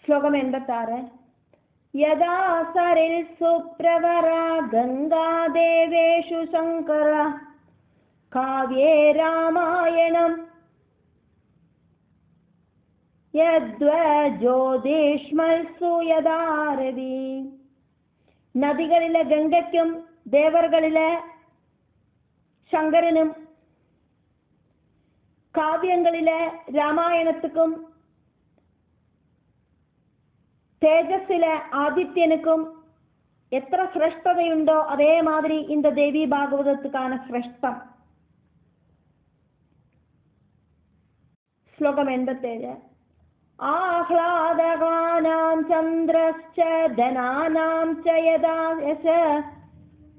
ശ്ലോകം 86. യദാ സരിൽ സുപ്രവര ഗംഗാദേവേഷു ശങ്കര കാവ്യേ രാമായണം യദ്വജ്യോതിഷ്മത്സു യദാരവി. നദികളിലെ ഗംഗയ്ക്കും ദേവർകളിലെ ശങ്കരനും കാവ്യങ്ങളിലെ രാമായണത്തുക്കും തേജസ്സിലെ ആദിത്യനുക്കും എത്ര ശ്രേഷ്ഠതയുണ്ടോ അതേമാതിരി இந்த தேவி ഭാഗവതத்துக்கான ശ്രേഷ്ഠം. ശ്ലോകം 87. ആഹ്ലാദഗാനാം ചന്ദ്രശ്ച ധനാനാം ച യദാ യശ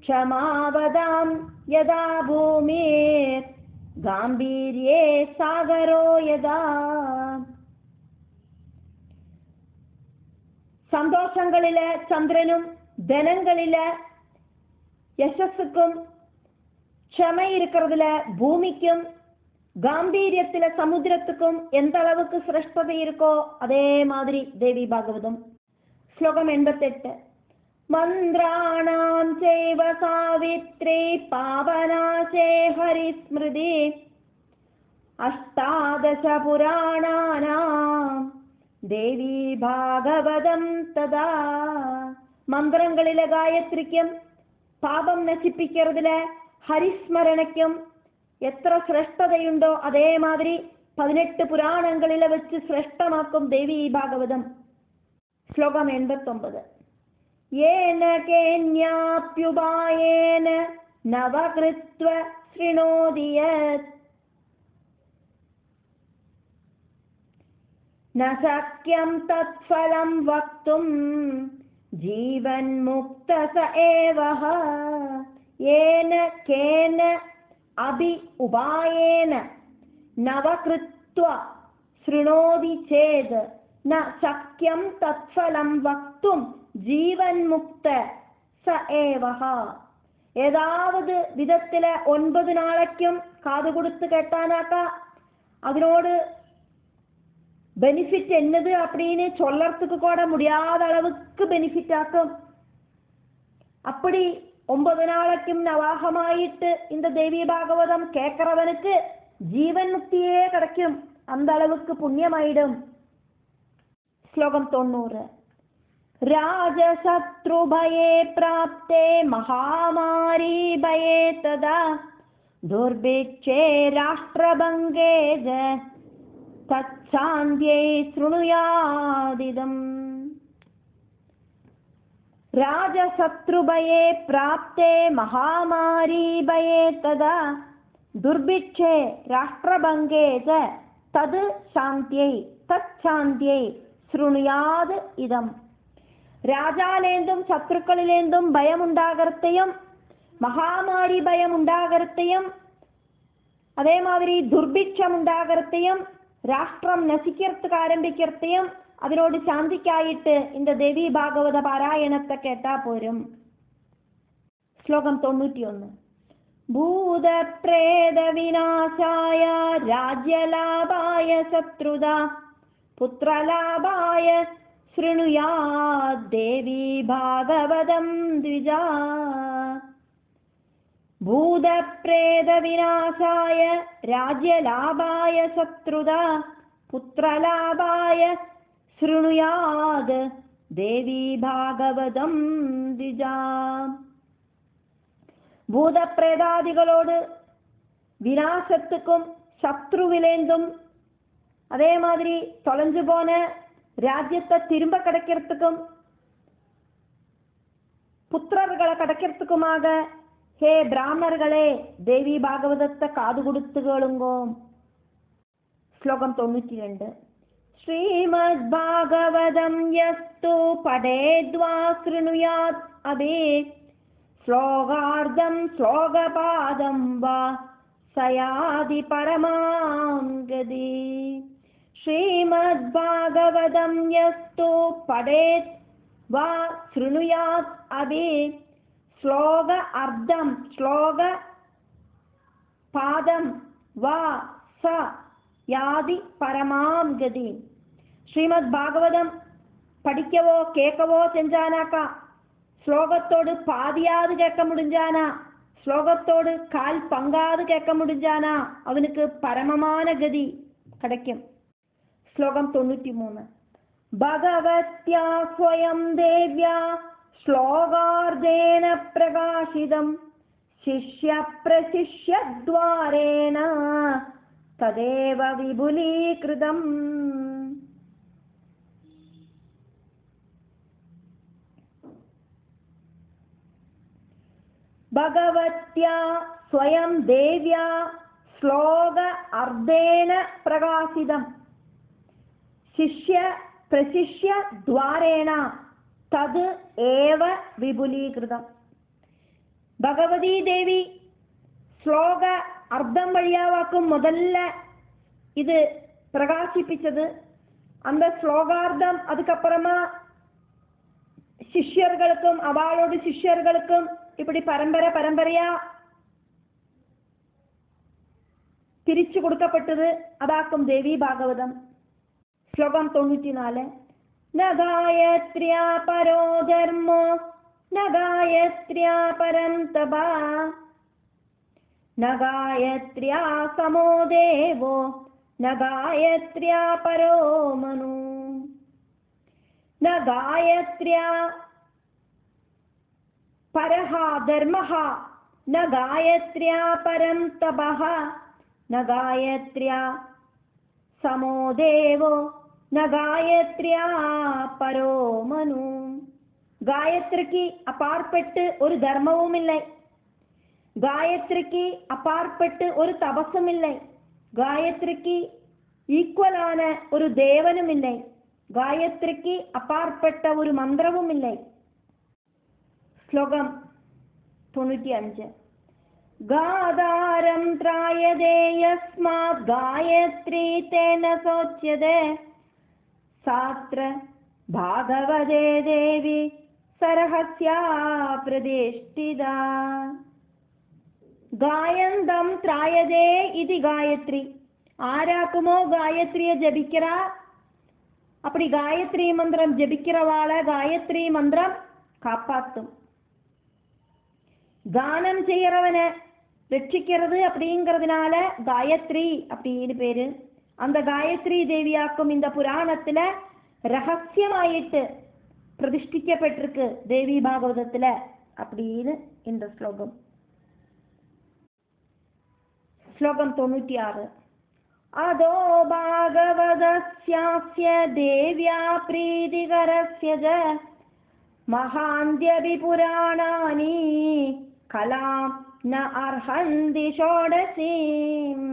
ക്ഷമാവതാം യദാ ഭൂമിർ ഗാംഭീര്യേ സാഗരോ യദാ. സന്തോഷങ്ങളിലെ ചന്ദ്രനും ധനങ്ങളിലെ യശസ്സുക്കും ക്ഷമ இருக்கிறதுல பூமிக்கும் காம்பீரியத்தில சமுத்திரத்துக்கும் எந்த அளவுக்கு சிரேஷ்டதை இருக்கோ அதே மாதிரி தேவி பாகவதம். ஸ்லோகம் 88. மந்திராணாம் சேவ சாவித்ரி பாவனாசே ஹரிஸ்மிருதி அஷ்டாதச புராணானாம் தேவி பாகவதம் ததா. മന്ത്രങ്ങളിലെ ഗായത്രിക്കും പാപം നശിപ്പിക്കുന്നതിലെ ഹരിസ്മരണയ്ക്കും എത്ര ശ്രേഷ്ഠതയുണ്ടോ അതേമാതിരി 18 പുരാണങ്ങളിലെ വെച്ച് ശ്രേഷ്ഠമാക്കും ദേവി ഭാഗവതം. ശ്ലോകം 89. യേന കേന്യാപ്യുപായേന നവകൃത്വ ശൃണോതി യത് ന ശക്യം തത്ഫലം വക്തും ജീവൻ മുക്ത സ ഏവഃ. യേന കേന അഭി ഉപായേന നവകൃത്വ ശൃണോതി ചേത് ന ശക്യം തത്ഫലം വക്തും ജീവൻ മുക്ത സ ഏവഃ. ഏതാവത് വിധത്തിലെ 9 നാളേക്കും കാതുകൊടുത്ത് കേട്ടാനാക്ക அதனோடு பெனிஃபிட் என்னது அப்படின்னு சொல்லறதுக்கு கூட முடியாத அளவுக்கு பெனிஃபிட் ஆக்கும். அப்படி 9 நாளைக்கும் நவாகமாயிட்டு இந்த தேவி பாகவதம் கேட்கிறவனுக்கு ஜீவன் முக்தியே கிடைக்கும். அந்த அளவுக்கு புண்ணியமாயிடும். ஸ்லோகம் 90. ராஜசத்ருபயே பிராப்தே மகாமாரி பயே ததா துர்பிக்ஷே ராஷ்டிரபங்கே தச்சாந்தியே ஸ்ருணுயாதிதம். ராஜசத்ருபயே பிராப்தே மகாமாரி பயே ததா துர்பிக்ஷே ராஷ்டிரபங்கே தது சாந்தியை தச்சாந்தியை ஸ்ருணுயாது இதம். രാജാലേന്തും ശത്രുക്കളിലേന്തും ഭയമുണ്ടാകർത്തയും മഹാമാരി ഭയമുണ്ടാകർത്തയും അതേമാതിരി ദുർഭിക്ഷമുണ്ടാകർത്തയും രാഷ്ട്രം നശിക്കർത്തുക്ക് ആരംഭിക്കർത്തയും അതിനോട് ശാന്തിക്കായിട്ട് இந்த ദേവി ഭാഗവത പാരായണത്തെ കേട്ടാ പോരും. ശ്ലോകം 91. ഭൂതപ്രേത വിനാശായ രാജ്യലാഭായ ശത്രുത പുത്രലാഭായ ശൃണുയാത് ദേവി ഭാഗവതം ദ്വിജാ. ഭൂതപ്രേത വിനാശായ രാജ്യലാഭായ ശത്രുത പുത്രലാഭായ ശൃണുയാത് ദേവി ഭാഗവതം ദ്വിജാ. ഭൂതപ്രേതാദികളോട് വിനാശത്തുക്കും ശത്രുവിലേന്തും അതേമാതിരി தொலைஞ்சு போன രാജ്യത്തെ തിരുമ്പ കിടக்கிறதுக்கும் പുത്രർകളെ കിടக்கிறதுக்குமாக ഹേ ബ്രാഹ്മണர்களே ദേവി ഭാഗവതത്തെ കാതുകൊടുത്തു കേളുങ്കോ. ശ്ലോകം 92. ശ്രീമദ് ഭാഗവതം യസ്തു പഠേദ്വാ ശൃണുയാത് അഭി ശ്ലോകാർദ്ധം ശ്ലോകപാദം വാ സയാതി പരമാം ഗതി. ശ്രീമദ് ഭാഗവതം യസ്തു പഠേത് വാ ശൃണുയാത് അഭി ശ്ലോക അർദ്ധം ശ്ലോക പാദം വാ സ യാതി പരമാം ഗതി. ശ്രീമദ് ഭാഗവതം படிக்கவோ கேட்கவோ செஞ்சானாக்கா ஸ்லோகத்தோடு பாதியாவது கேட்க முடிஞ்சானா, ஸ்லோகத்தோடு கால் பங்காவது கேட்க முடிஞ்சானா அவனுக்கு பரமமான கதி கிடைக்கும். ஸ்லோகம் 93. பகவத்யா ஸ்வயம் தேவ்யா ஸ்லோகார்த்தேன பிரகாசிதம் சிஷ்ய பிரசிஷ்ய த்வாரேண ததேவ விபுலீகிருதம். பகவத்யா ஸ்வயம் தேவ்யா ஸ்லோக அர்த்தேன பிரகாசிதம் சிஷ்ய பிரசிஷ்ய த்வாரேண தது ஏவ விபுலீகிருதம். பகவதி தேவி ஸ்லோக அர்த்தம் வழியாவாக்கும் முதல்ல இது பிரகாசிப்பிச்சது. அந்த ஸ்லோகார்த்தம் அதுக்கப்புறமா சிஷ்யர்களுக்கும் அவளோடு சிஷ்யர்களுக்கும் இப்படி பரம்பரையா பிரிச்சு கொடுக்கப்பட்டது. அதாக்கும் தேவி பாகவதம். ஸ்லோகம் 94. ந காயத்ரியா பரோ தர்மோ ந காயத்ரியா பரம் தபா ந காயத்ரியா சமோ தேவோ ந காயத்ரியா பரோ மனு ந காயத்ரியா பரஹ தர்மஹ ந காயத்ரியா பரம் தபஹ ந காயத்ரியா சமோ தேவோ ந காயத்ரியா பரோ மனு. காயத்ரிக்கு அப்பாற்பட்டு ஒரு தர்மமும் இல்லை, காயத்ரிக்கு அப்பாற்பட்டு ஒரு தபசும் இல்லை, காயத்ரிக்கு ஈக்குவலான ஒரு தேவனும் இல்லை, காயத்ரிக்கு அப்பாற்பட்ட ஒரு மந்திரமும் இல்லை. ஸ்லோகம் 95. காதாரம் த்ராயதே யஸ்மாத் காயத்ரி தேன சோச்யதே சாத்ர பாகவதே தேவி சரஹஸ்யா பிரதிஷ்டிதா. காயந்தம் த்ராயதே இது காயத்ரி. ஆராக்குமோ காயத்ரியை ஜபிக்கிறா, அப்படி காயத்ரி மந்திரம் ஜபிக்கிறவாள காயத்ரி மந்திரம் காப்பாத்தும். கானம் செய்யறவனை ரட்சிக்கிறது அப்படிங்கிறதுனால காயத்ரி அப்படின்னு பேரு. அந்த காயத்ரி தேவியாக்கும் இந்த புராணத்துல ரகசியமாயிட்டு பிரதிஷ்டிக்கப்பட்டிருக்கு தேவி பாகவதத்துல அப்படின்னு இந்த ஸ்லோகம். ஸ்லோகம் 96. அதோ பாகவதஸ்யாஸ்ய தேவ்யா பிரீதிகரஸ்ய ஜ மகாந்த்யபி புராணானி கலாம் ந அர்ஹந்தி ஷோடசீம்.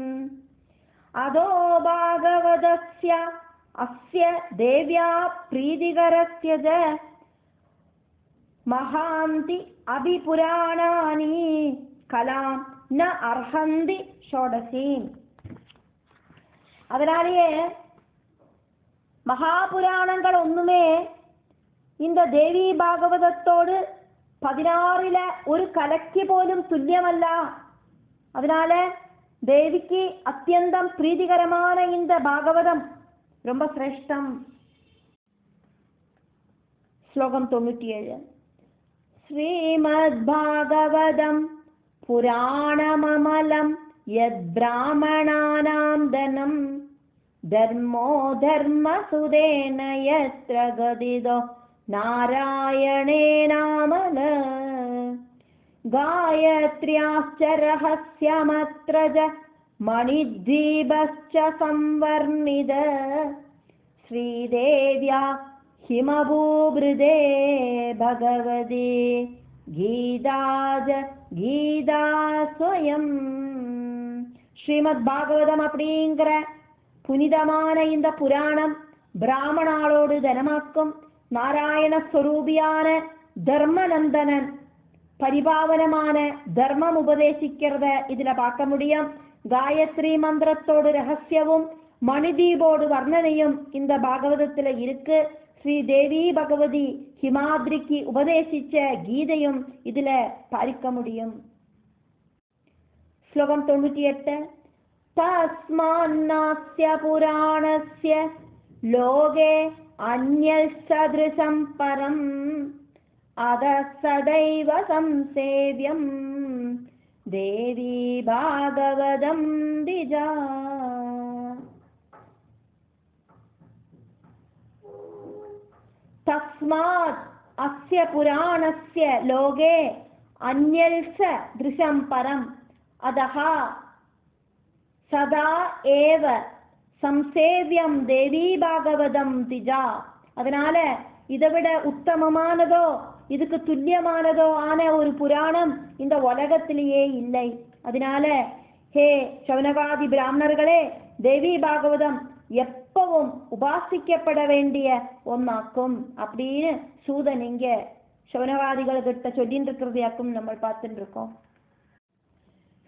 அதோ பாகவதஸ்ய அஸ்ய தேவ்யா பிரீதிகரஸ்ய ஜ மகாந்தி அபி புராணானி கலாம் ந அர்ஹந்தி ஷோடசீம். அதனாலேயே மகாபுராணங்கள் ஒண்ணுமே இந்த தேவி பாகவதத்தோடு 16ல ஒரு கலக்கு போலும் துல்லியமல்ல. அதனால தேவிக்கு அத்தியந்தம் பிரீதிகரமான இந்த பாகவதம் ரொம்ப சிரேஷ்டம். ஸ்லோகம் 97. ஸ்ரீமத் பாகவதம் புராணமமலம் யத் பிராமணானாம் தனம் தர்மோ தர்மசுதேன யத்ர கதிதோ நாராயணேனாமல காயத்ர்யாஸ்ச ரஹஸ்யமத்ர ஜ மணித்வீபஸ்ச சம்வர்ணித ஸ்ரீதேவ்யா ஹிமபூபிருதே பகவதி கீதாஜ கீதா ஸ்வயம். ஸ்ரீமத் பாகவதம் அப்படிங்கிற புனிதமான இந்த புராணம் பிராமணாளோடு தனமாக்கும் நாராயண ஸ்வரூபியான தர்மநந்தனன் பரிபாவனமான தர்மம் உபதேசிக்கிறத இதுல பார்க்க முடியும். காயத்ரி மந்திரத்தோடு ரகசியமும் மணிதீபோடு வர்ணனையும் இந்த பாகவதத்துல இருக்கு. ஸ்ரீ தேவி பகவதி ஹிமாத்ரிக்கு உபதேசிச்ச கீதையும் இதுல பார்க்க முடியும். ஸ்லோகம் 98. தஸ்மான்னாஸ்ய புராணஸ்ய லோகே अन्यः सदृशं परम् अधः सदैव संसेव्यं देवी भागवतं द्विजा। तस्मात् अस्य पुराणस्य लोके अन्यः सदृशं परम् अधः सदा एव സംസേവ്യം ദേവീ ഭാഗവതം തിജ. அதனால இதை விட உத்தமமானதோ இதுக்கு துல்லியமானதோ ஆன ஒரு புராணம் இந்த உலகத்திலேயே இல்லை. அதனால ஹே சௌனகாதி பிராமணர்களே, தேவி பாகவதம் எப்பவும் உபாசிக்கப்பட வேண்டிய ஒன்னாக்கும் அப்படின்னு சூதன் இங்க சௌனகாதிகள்கிட்ட சொல்லிட்டு இருக்கிறதையாக்கும் நம்ம பார்த்துட்டு இருக்கோம்.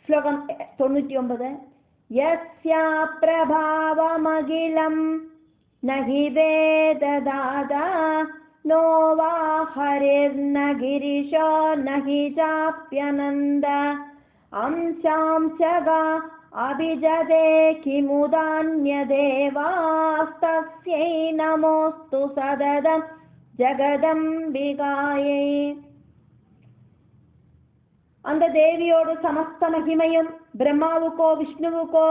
ஸ்லோகம் 99. यस्या प्रभावमखिलं न हि वेददाता नो वा हरिर्न गिरिशो न हि चाप्यनन्द अंशांशगा अभिजते किमुदान्यदेवास्तस्यै नमोऽस्तु सददं जगदम्बिकायै. அந்த தேவியோடு சமஸ்த மகிமையும் பிரம்மாவுக்கோ விஷ்ணுவுக்கோ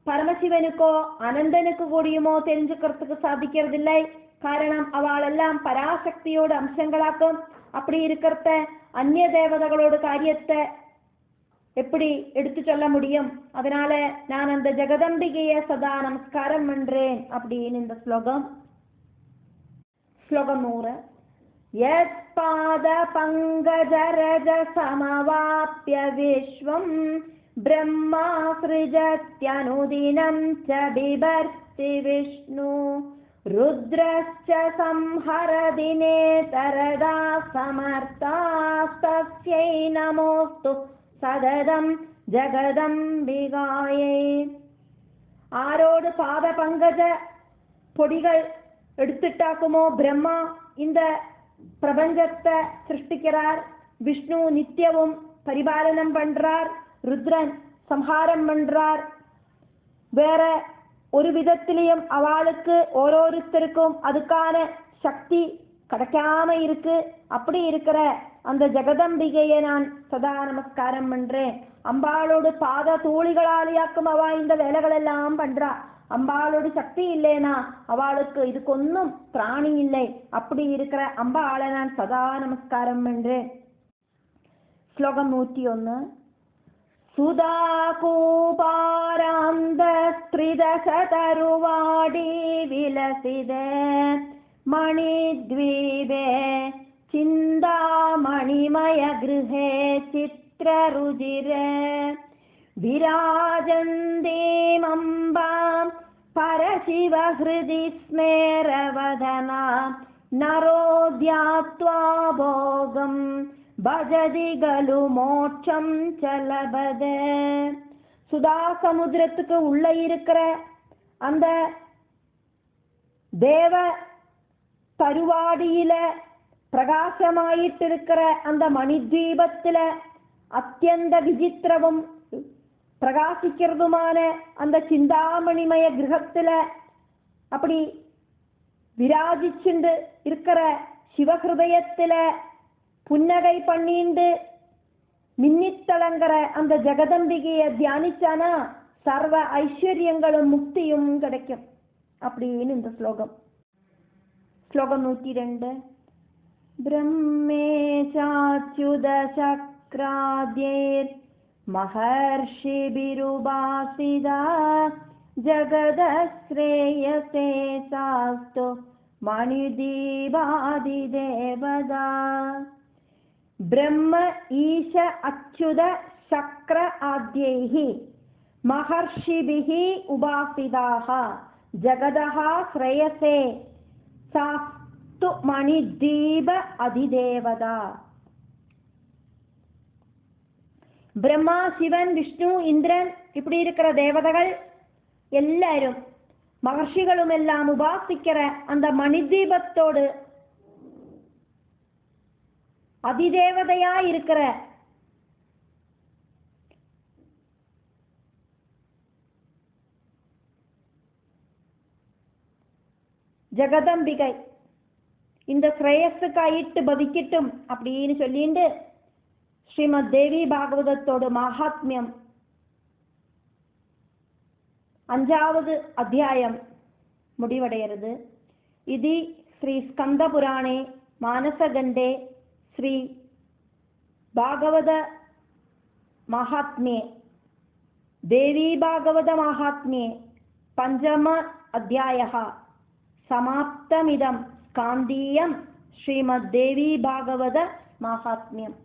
பரமசிவனுக்கோ அனந்தனுக்கு கூடியுமோ தெரிஞ்சுக்கிறதுக்கு சாதிக்கிறதில்லை. காரணம் அவளெல்லாம் பராசக்தியோட அம்சங்களாக்கும். அப்படி இருக்கிறத அந்நிய தேவதைகளோட காரியத்தை எப்படி எடுத்து சொல்ல முடியும்? அதனால நான் அந்த ஜெகதம்பிகையை சதா நமஸ்காரம் பண்றேன் அப்படின்னு இந்த ஸ்லோகம். ஸ்லோகம் 100. यत्पाद पंकजरज समवाप्य विश्वं ब्रह्मा सृजत्यनुदिनं च बिभर्ति विष्णु रुद्रश्च संहर दिने तरदा समर्थास्तस्यै नमोऽस्तु सददं जगदम्बिकायै. ஆரோடு பாத பங்கஜ பொடிகள் எடுத்துட்டாக்குமோ பிரம்மா இந்த பிரபஞ்சத்தை சிருஷ்டிக்கிறார், விஷ்ணு நித்தியவும் பரிபாலனம் பண்றார், ருத்ரன் சம்ஹாரம் பண்றார். வேற ஒரு விதத்திலையும் அவளுக்கு ஓரோருத்தருக்கும் அதுக்கான சக்தி கிடைக்காம இருக்கு. அப்படி இருக்கிற அந்த ஜெகதம்பிகையை நான் சதா நமஸ்காரம் பண்றேன். அம்பாளோடு பாத தூளிகளாலியாக்கும் அவ இந்த வேலைகள் எல்லாம் பண்றா. அம்பாளோட சக்தி இல்லைனா அவளுக்கு இதுக்கொன்னும் பிராணி இல்லை. அப்படி இருக்கிற அம்பாளை நான் சதா நமஸ்காரம் பண்றேன். ஸ்லோகம் 101. சுதாகூபாராந்த ஸ்திரிதசதருவாடி விலசித மணித்வீபே சிந்தாமணிமய கிருஹே சித்ரருஜிர विराजन्तीमम्बां परशिवहृदि स्मेरवदना नरो ध्यात्वा भोगं भजति खलु मोक्षं च लभते. சுதா சமுத்திரத்துக்கு உள்ள இருக்கிற அந்த தேவ தருவாடியில பிரகாசமாயிட்டு இருக்கிற அந்த மணித்வீபத்துல அத்தியந்த விசித்திரவும் பிரகாசிக்கிறதுமான அந்த சிந்தாமணிமய கிரகத்துல அப்படி விராஜிச்சுண்டு இருக்கிற சிவஹிருதயத்துல புன்னகை பண்ணிண்டு மின்னித்தளங்கிற அந்த ஜெகதம்பிகையை தியானிச்சானா சர்வ ஐஸ்வர்யங்களும் முக்தியும் கிடைக்கும் அப்படின்னு இந்த ஸ்லோகம். ஸ்லோகம் 102. பிரம்மேசாச்சுத சக்ராத்யேர் महर्षिभिरुपासिता जगदश्रेयसे सास्तु मणिदीपादिदेवता. ब्रह्म ईश अच्युत शक्र आद्यैः महर्षिभिः उपासिताः जगदः श्रेयसे सास्तु मणिदीप अधिदेवता. பிரம்மா, சிவன், விஷ்ணு, இந்திரன் இப்படி இருக்கிற தேவதைகள் எல்லாரும் மகர்ஷிகளும் எல்லாம் உபாசிக்கிற அந்த மணிதீபத்தோடு அதிதேவதையா இருக்கிற ஜெகதம்பிகை இந்த ஸ்ரேயஸுக்காயிட்டு பவிக்கட்டும் அப்படின்னு சொல்லிட்டு ஸ்ரீமத் தேவி பாகவதத்தோட மகாத்மியம் 5வது அத்தியாயம் முடிவடைகிறது. இது ஸ்ரீ ஸ்கந்த புராணே மானசகண்டே ஸ்ரீ பாகவத மகாத்மியே தேவி பாகவத மகாத்மியே 5ம் அத்தியாயः சமாப்தமிதம் ஸ்காந்தீயம் ஸ்ரீமத் தேவி பாகவத மகாத்மியம்.